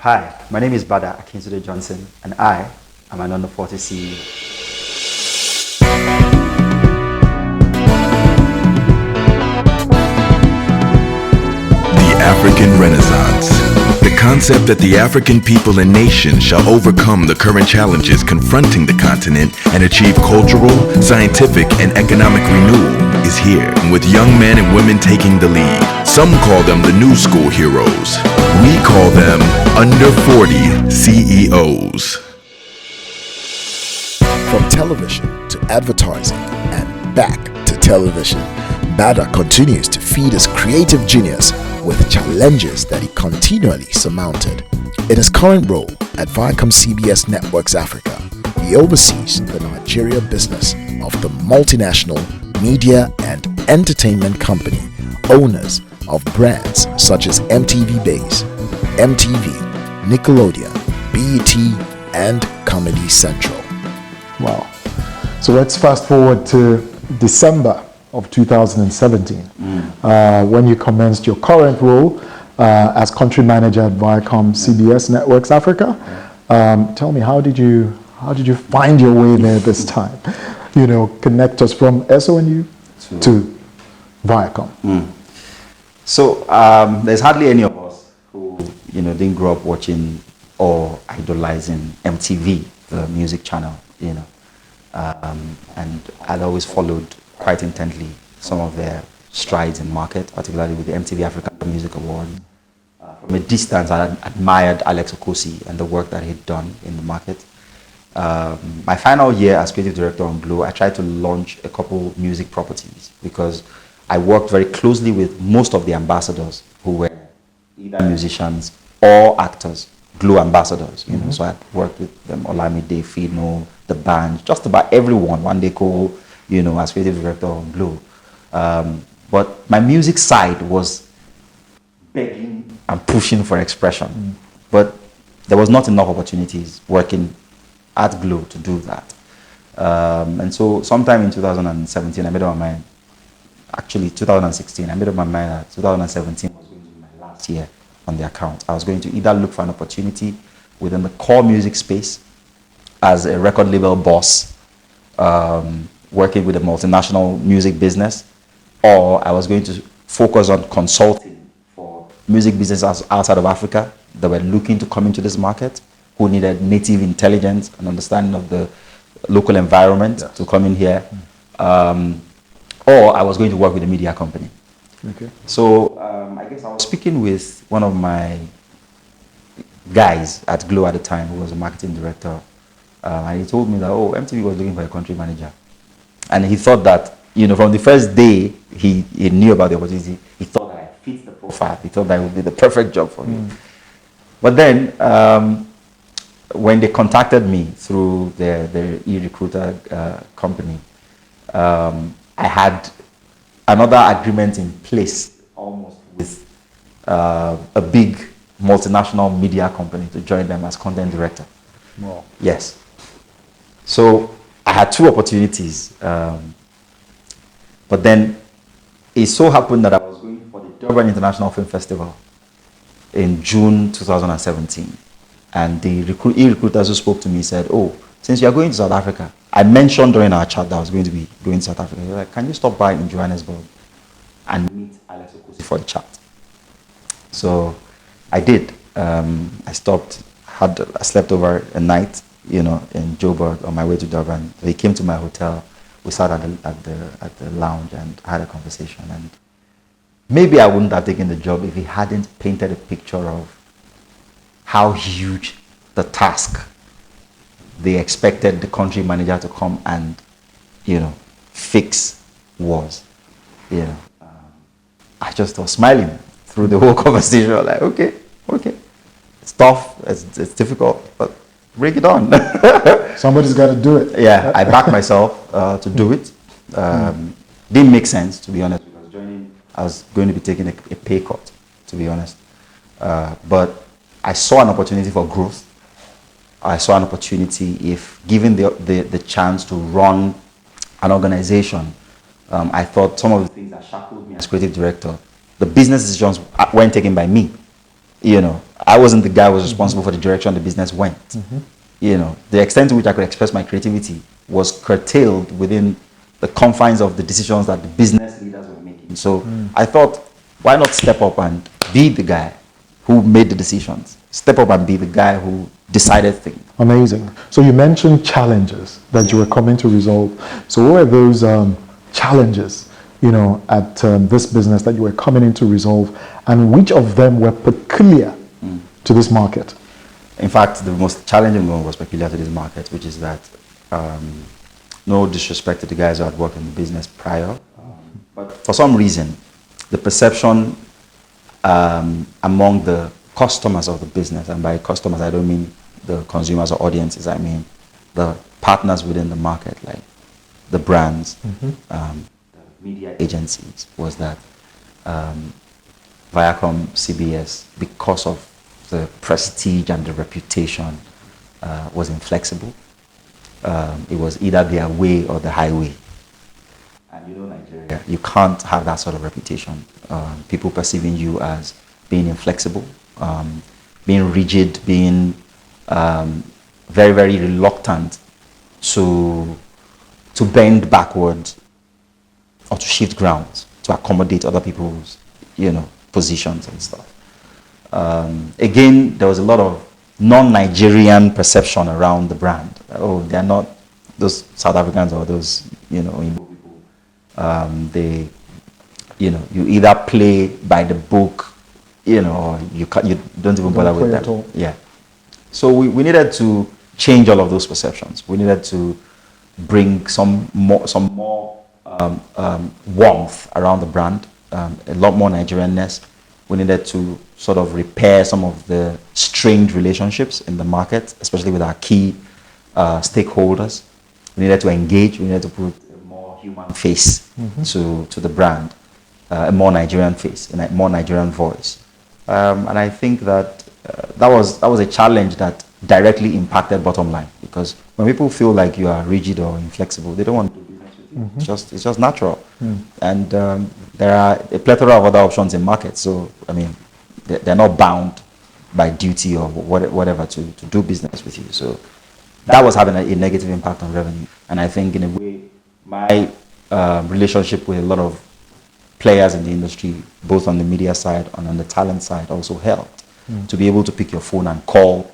Hi, my name is Bada Akintunde-Johnson, and I am an under 40 CEO. The African Renaissance. The concept that the African people and nation shall overcome the current challenges confronting the continent and achieve cultural, scientific, and economic renewal is here, with young men and women taking the lead. Some call them the new school heroes. We call them under 40 CEOs. From television to advertising and back to television, Bada continues to feed his creative genius with challenges that he continually surmounted. In his current role at ViacomCBS Networks Africa, he oversees the Nigeria business of the multinational media and entertainment company, owners of brands such as MTV Base, MTV, Nickelodeon, BET, and Comedy Central. Wow. So let's fast forward to December of 2017, when you commenced your current role as country manager at ViacomCBS Networks Africa. Tell me, how did you find your way there this time? You know, connect us from SO&U to Viacom. So there's hardly any of us who didn't grow up watching or idolizing MTV, the music channel. And I'd always followed quite intently some of their strides in market, particularly with the MTV Africa Music Awards. From a distance, I admired Alex Okosi and the work that he'd done in the market. My final year as creative director on Glo, I tried to launch a couple music properties because I worked very closely with most of the ambassadors who were either musicians or actors, Glo ambassadors. So I worked with them, Olamide, Fino, the band, just about everyone. One day called, as creative director on Glo. But my music side was begging and pushing for expression. But there was not enough opportunities working at Glo to do that. And so sometime in 2017, I made up my mind, actually 2016, I made up my mind that 2017 was going to be my last year on the account. I was going to either look for an opportunity within the core music space as a record label boss, working with a multinational music business, or I was going to focus on consulting for music businesses outside of Africa that were looking to come into this market, who needed native intelligence and understanding of the local environment to come in here, or I was going to work with a media company. Okay. So I guess I was speaking with one of my guys at Glo at the time, who was a marketing director, and he told me that, MTV was looking for a country manager. And he thought that, from the first day he knew about the opportunity, he thought that I fit the profile. He thought that it would be the perfect job for me. But then, when they contacted me through their e-recruiter company, I had another agreement in place, almost with a big multinational media company to join them as content director. Wow. Yes. So I had two opportunities, but then it so happened that I was going for the Durban International Film Festival in June 2017, and the e-recruiters who spoke to me said, since you are going to South Africa, I mentioned during our chat that I was going to be going to South Africa. They were like, can you stop by in Johannesburg and meet Alex Okosi for a chat? So I did. I stopped, I slept over a night, in Joburg on my way to Durban. He came to my hotel. We sat at the lounge and had a conversation. And maybe I wouldn't have taken the job if he hadn't painted a picture of how huge the task they expected the country manager to come and, fix was. I just was smiling through the whole conversation. Like, okay, it's tough, it's difficult, but bring it on. Somebody's got to do it. Yeah, I backed myself to do it. Didn't make sense, to be honest, because I was going to be taking a pay cut, to be honest. But I saw an opportunity for growth. I saw an opportunity, if given the chance to run an organization. I thought some of the things that shackled me as creative director, the business decisions weren't taken by me. I wasn't the guy who was responsible for the direction the business went. The extent to which I could express my creativity was curtailed within the confines of the decisions that the business leaders were making. So I thought, why not step up and be the guy who made the decisions? Step up and be the guy who decided things. Amazing. So you mentioned challenges that you were coming to resolve. So what were those challenges, at this business that you were coming in to resolve, and which of them were peculiar to this market? In fact, the most challenging one was peculiar to this market, which is that, no disrespect to the guys who had worked in the business prior, but for some reason, the perception among the customers of the business, and by customers I don't mean the consumers or audiences, I mean the partners within the market, like the brands, the media agencies, was that ViacomCBS, because of the prestige and the reputation, was inflexible. It was either their way or the highway. And Nigeria, you can't have that sort of reputation. People perceiving you as being inflexible, being rigid, being very, very reluctant to bend backwards or to shift grounds to accommodate other people's, positions and stuff. Again, there was a lot of non-Nigerian perception around the brand. Oh, they're not those South Africans or those, Igbo people. You either play by the book, or you don't even bother with them. Yeah. So we needed to change all of those perceptions. We needed to bring some more warmth around the brand, a lot more Nigerianness. We needed to sort of repair some of the strained relationships in the market, especially with our key stakeholders. We needed to engage. We needed to put a more human face to the brand, a more Nigerian face, a more Nigerian voice. And I think that that was a challenge that directly impacted bottom line, because when people feel like you are rigid or inflexible, they don't want to do business with you. It's just natural. And there are a plethora of other options in markets. So, they're not bound by duty or whatever to do business with you. So that was having a negative impact on revenue. And I think in a way, my relationship with a lot of players in the industry, both on the media side and on the talent side, also helped to be able to pick your phone and call,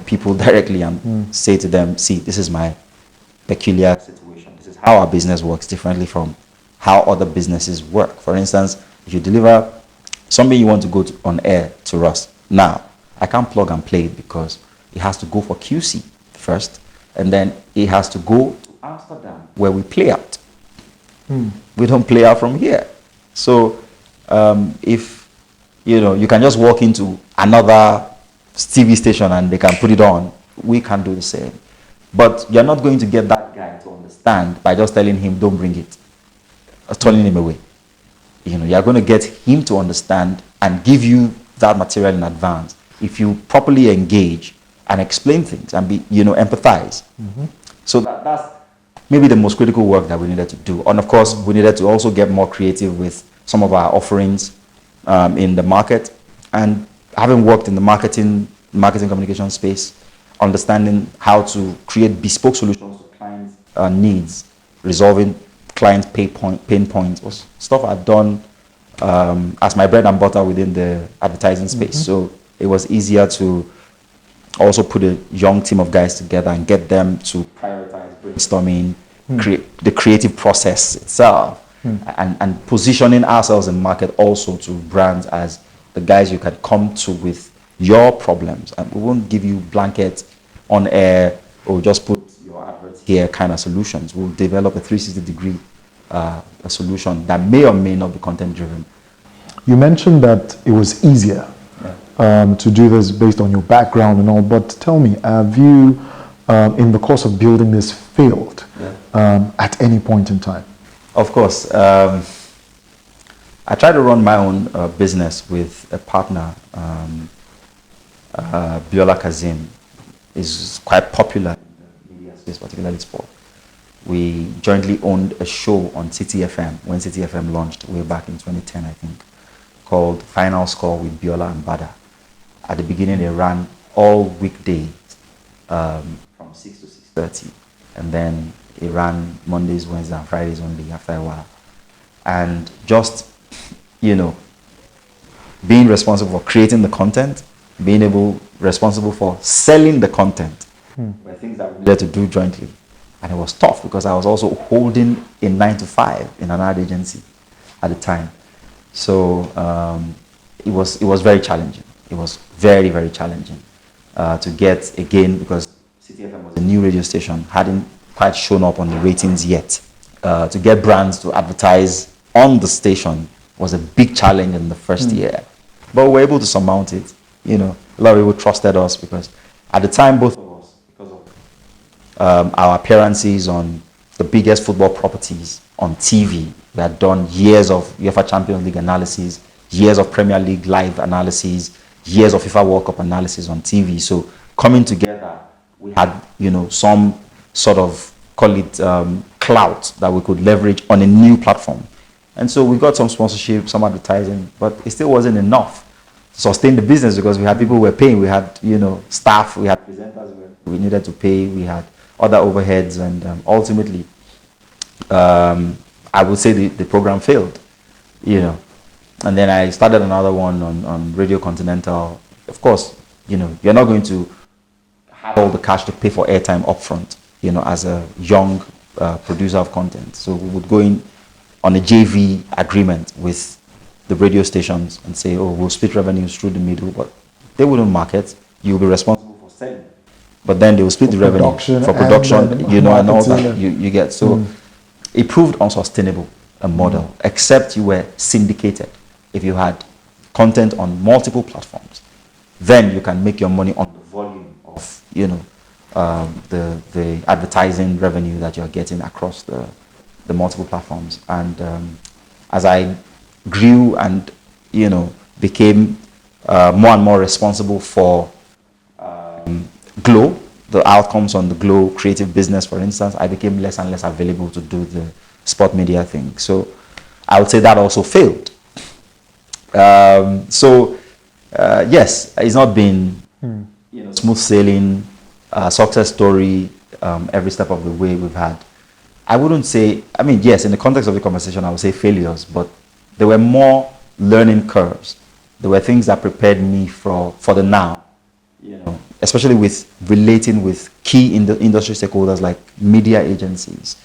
people directly and say to them, see, this is my peculiar situation. This is how our business works differently from how other businesses work. For instance, if you deliver something you want to go on air to us now, I can't plug and play it because it has to go for QC first, and then it has to go to Amsterdam where we play out. We don't play out from here. So if you can just walk into another TV station and they can put it on, we can do the same. But you're not going to get that guy to understand by just telling him don't bring it, or turning him away. You're going to get him to understand and give you that material in advance if you properly engage and explain things and be, empathize. So that's maybe the most critical work that we needed to do. And of course, we needed to also get more creative with some of our offerings in the market. And having worked in the marketing communication space, understanding how to create bespoke solutions to clients' needs, resolving clients' pain points was stuff I've done as my bread and butter within the advertising space. So it was easier to also put a young team of guys together and get them to prioritize brainstorming, the creative process itself, and positioning ourselves in market also to brands as the guys you can come to with your problems. And we won't give you blanket on air or just put your adverts here kind of solutions. We'll develop a 360-degree a solution that may or may not be content driven. You mentioned that it was easier to do this based on your background and all, but tell me, have you, in the course of building this, failed at any point in time? Of course. I try to run my own business with a partner, Biola Kazim, is quite popular in the media space, particularly sport. We jointly owned a show on City FM when City FM launched way back in 2010, I think, called Final Score with Biola and Bada. At the beginning, they ran all weekdays from 6 to 6:30, and then it ran Mondays, Wednesdays, and Fridays only after a while. And just, being responsible for creating the content, responsible for selling the content, were things that we needed to do jointly. And it was tough because I was also holding a 9-to-5 in an ad agency at the time. So it was very challenging. It was very, very challenging to get, again, because CTFM was a new radio station, hadn't quite shown up on the ratings yet. To get brands to advertise on the station was a big challenge in the first year. But we were able to surmount it. A lot of people trusted us because at the time, both of us, because of our appearances on the biggest football properties on TV, we had done years of UEFA Champions League analysis, years of Premier League live analysis, years of FIFA World Cup analysis on TV. So coming together, we had, some sort of, call it clout that we could leverage on a new platform. And so we got some sponsorship, some advertising, but it still wasn't enough to sustain the business because we had people who were paying. We had, staff, we had presenters we needed to pay, we had other overheads, and ultimately, I would say the program failed, And then I started another one on Radio Continental. Of course, you're not going to have all the cash to pay for airtime upfront, as a young producer of content. So we would go in on a JV agreement with the radio stations and say, oh, we'll split revenues through the middle, but they wouldn't market. You'll be responsible for selling. But then they will split the revenue for production, and all that you get. So it proved unsustainable, a model, except you were syndicated. If you had content on multiple platforms, then you can make your money on the volume of, the advertising revenue that you're getting across the multiple platforms. And as I grew and, became more and more responsible for Glow, the outcomes on the Glow creative business, for instance, I became less and less available to do the sport media thing. So I would say that also failed. Yes, it's not been smooth sailing, success story every step of the way we've had. I wouldn't say, yes, in the context of the conversation, I would say failures, but there were more learning curves. There were things that prepared me for the now, especially with relating with key industry stakeholders like media agencies,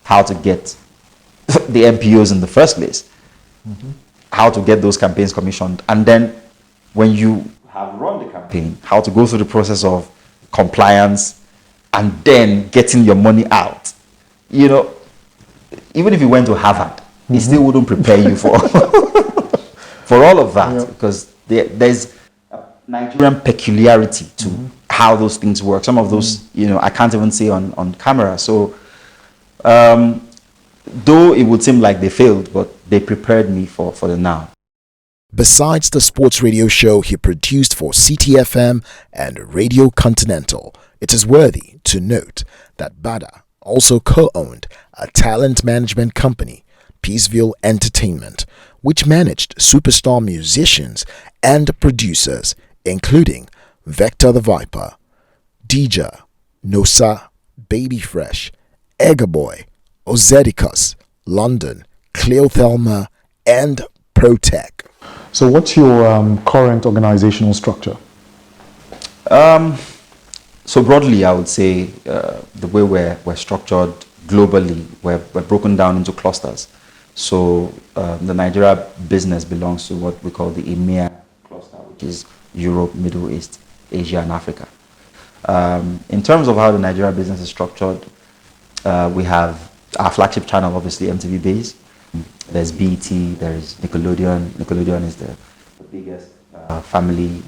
how to get the MPOs in the first place, how to get those campaigns commissioned, and then when you have run the campaign, how to go through the process of compliance and then getting your money out. Even if you went to Harvard, it still wouldn't prepare you for for all of that, because there's a Nigerian peculiarity to how those things work. Some of those, I can't even say on camera. So though it would seem like they failed, but they prepared me for the now. Besides the sports radio show he produced for CTFM and Radio Continental, it is worthy to note that Bada also co-owned a talent management company, Peaceville Entertainment, which managed superstar musicians and producers including Vector the Viper, Dija, Nosa, Baby Fresh, Egger Boy, Ozedicus, London, Cleo Thelma, and Protec. So what's your current organizational structure? So broadly, I would say the way we're structured globally, we're broken down into clusters. So the Nigeria business belongs to what we call the EMEA cluster, which is Europe, Middle East, Asia, and Africa. In terms of how the Nigeria business is structured, we have our flagship channel, obviously MTV Base. There's BET, there's Nickelodeon. Nickelodeon is the biggest family,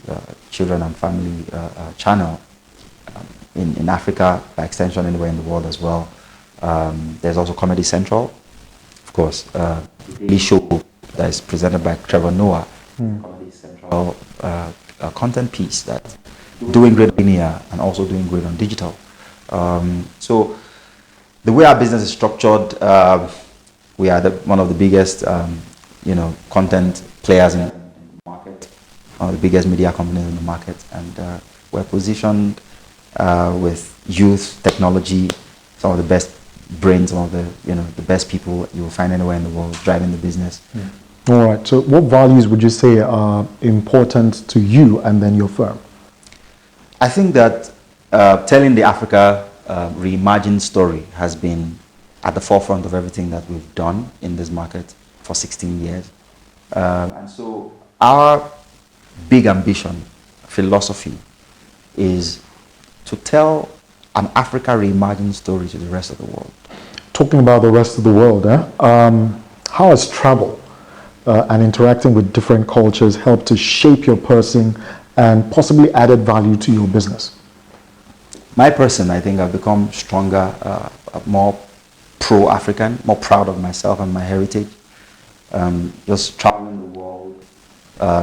children and family channel in Africa, by extension anywhere in the world as well. There's also Comedy Central, of course, the daily show that is presented by Trevor Noah, Comedy Central content piece that's doing great linear and also doing great on digital. So the way our business is structured, we are one of the biggest, content players in the market. one of the biggest media companies in the market, and we're positioned with youth, technology, some of the best brains, some of the best people you will find anywhere in the world driving the business. All right. So, what values would you say are important to you and then your firm? I think that telling the Africa reimagined story has been at the forefront of everything that we've done in this market for 16 years. And so our big ambition, philosophy, is to tell an Africa reimagined story to the rest of the world. Talking about the rest of the world, how has travel and interacting with different cultures helped to shape your person and possibly added value to your business? My person, I think I've become stronger, more pro-African, more proud of myself and my heritage. Just traveling the world,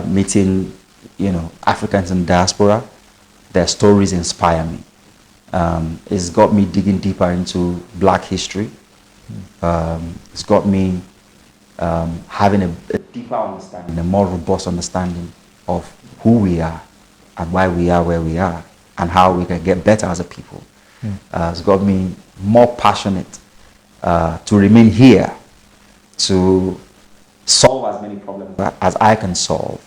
meeting, Africans in diaspora, their stories inspire me. It's got me digging deeper into Black history. It's got me having a deeper understanding, a more robust understanding of who we are and why we are where we are and how we can get better as a people. It's got me more passionate to remain here, to solve as many problems as I can solve,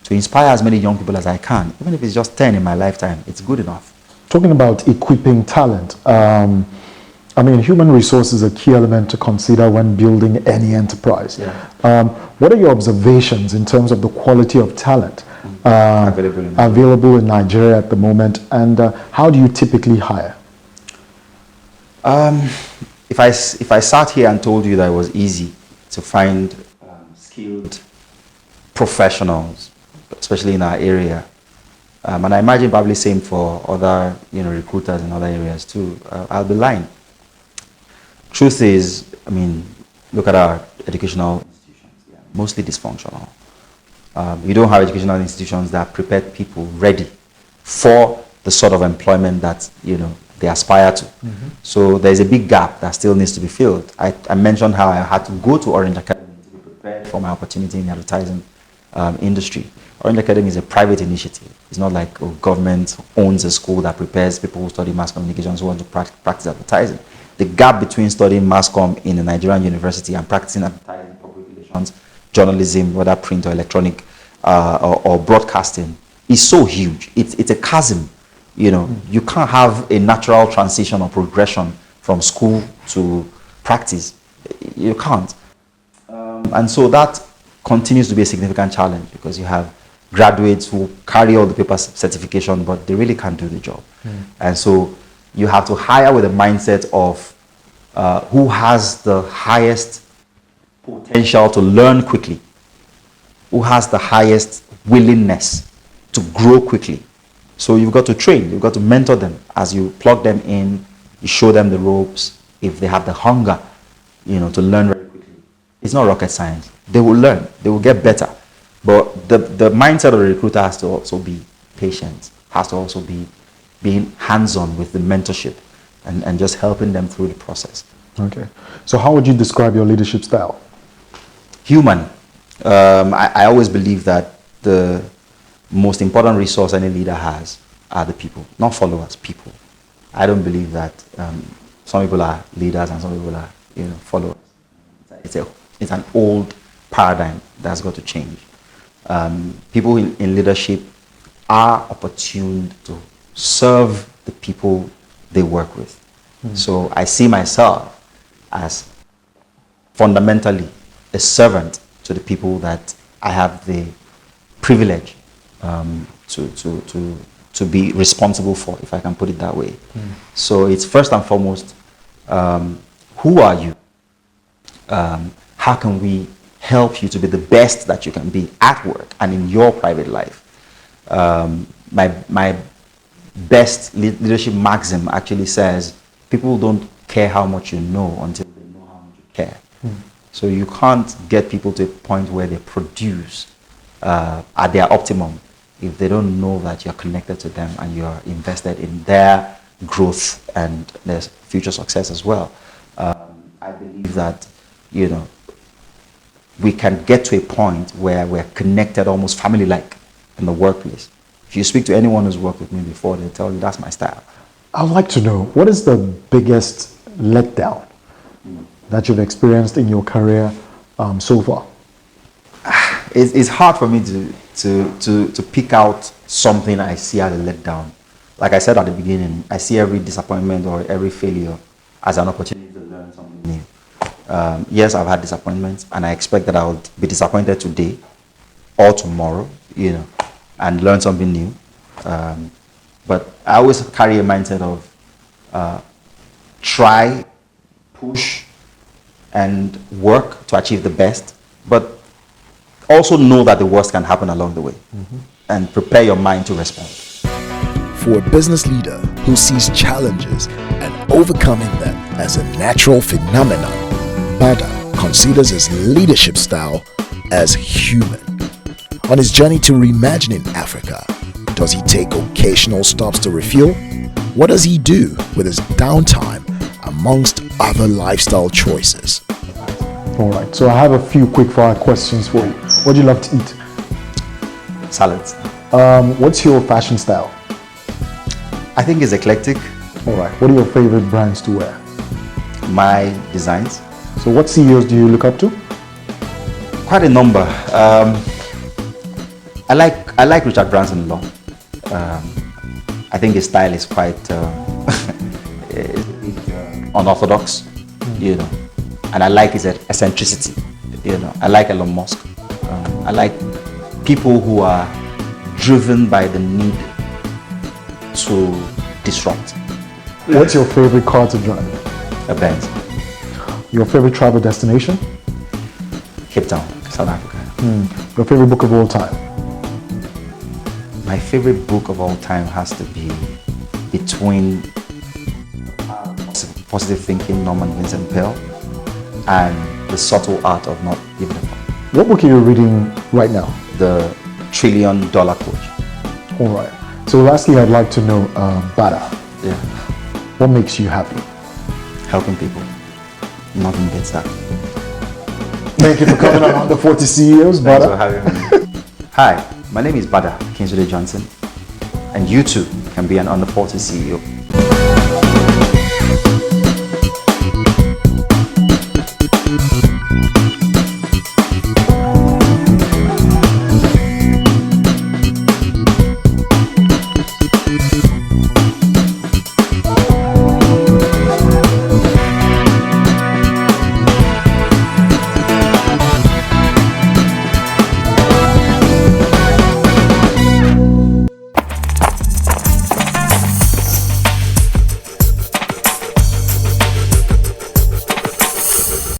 to inspire as many young people as I can. Even if it's just 10 in my lifetime, it's good enough. Talking about equipping talent, human resources are a key element to consider when building any enterprise. Yeah. What are your observations in terms of the quality of talent available in Nigeria at the moment, and how do you typically hire? If I sat here and told you that it was easy to find skilled professionals, especially in our area, and I imagine probably same for other recruiters in other areas too, I'll be lying. Truth is, look at our educational institutions, mostly dysfunctional. You don't have educational institutions that prepare people ready for the sort of employment that they aspire to. So there's a big gap that still needs to be filled. I mentioned how I had to go to Orange Academy to be prepared for my opportunity in the advertising industry. Orange Academy is a private initiative. It's not like government owns a school that prepares people who study mass communications who want to practice advertising. The gap between studying mass comm in a Nigerian university and practicing advertising, public relations, journalism, whether print or electronic or broadcasting, is so huge. It's a chasm. You can't have a natural transition or progression from school to practice. You can't. And so that continues to be a significant challenge because you have graduates who carry all the paper certification, but they really can't do the job. And so you have to hire with a mindset of who has the highest potential to learn quickly, who has the highest willingness to grow quickly. So you've got to train, you've got to mentor them as you plug them in, you show them the ropes. If they have the hunger, to learn very quickly, it's not rocket science. They will learn, they will get better. But the mindset of the recruiter has to also be patient, has to also be being hands-on with the mentorship and just helping them through the process. Okay. So how would you describe your leadership style? Human. I always believe that the most important resource any leader has are the people, not followers, people. I don't believe that some people are leaders and some people are followers. It's an old paradigm that's got to change. People in leadership are opportuned to serve the people they work with. So I see myself as fundamentally a servant to the people that I have the privilege to be responsible for, if I can put it that way. So it's first and foremost, who are you? How can we help you to be the best that you can be at work and in your private life? My best leadership maxim actually says, people don't care how much you know until they know how much you care. So you can't get people to a point where they produce at their optimum if they don't know that you're connected to them and you're invested in their growth and their future success as well. I believe that, we can get to a point where we're connected almost family-like in the workplace. If you speak to anyone who's worked with me before, they'll tell you that's my style. I'd like to know, what is the biggest letdown that you've experienced in your career so far? It's hard for me to pick out something I see as a letdown. Like I said at the beginning, I see every disappointment or every failure as an opportunity to learn something new. Yes, I've had disappointments, and I expect that I'll be disappointed today or tomorrow, and learn something new. But I always carry a mindset of try, push, and work to achieve the best, but also know that the worst can happen along the way, and prepare your mind to respond. For a business leader who sees challenges and overcoming them as a natural phenomenon, Bada considers his leadership style as human. On his journey to reimagining Africa, does he take occasional stops to refuel? What does he do with his downtime amongst other lifestyle choices? All right, so I have a few quick fire questions for you. What do you love to eat? Salads. What's your fashion style? I think it's eclectic. All right, what are your favorite brands to wear? My designs. So what CEOs do you look up to? Quite a number. I like Richard Branson a lot. I think his style is quite unorthodox, and I like his eccentricity. I like Elon Musk. I like people who are driven by the need to disrupt. What's your favorite car to drive? A Benz. Your favorite travel destination? Cape Town, South Africa. Your favorite book of all time? My favorite book of all time has to be Between Positive Thinking, Norman Vincent Peale, and The Subtle Art of Not Giving a Fuck. What book are you reading right now? The $1 Trillion Coach. All right. So lastly, I'd like to know, Bada, Yeah. what makes you happy? Helping people. Nothing beats that. Thank you for coming on the 40 CEOs, Thanks for Bada. having me. Hi, my name is Bada Akintunde-Johnson, and you too can be an under 40 CEO.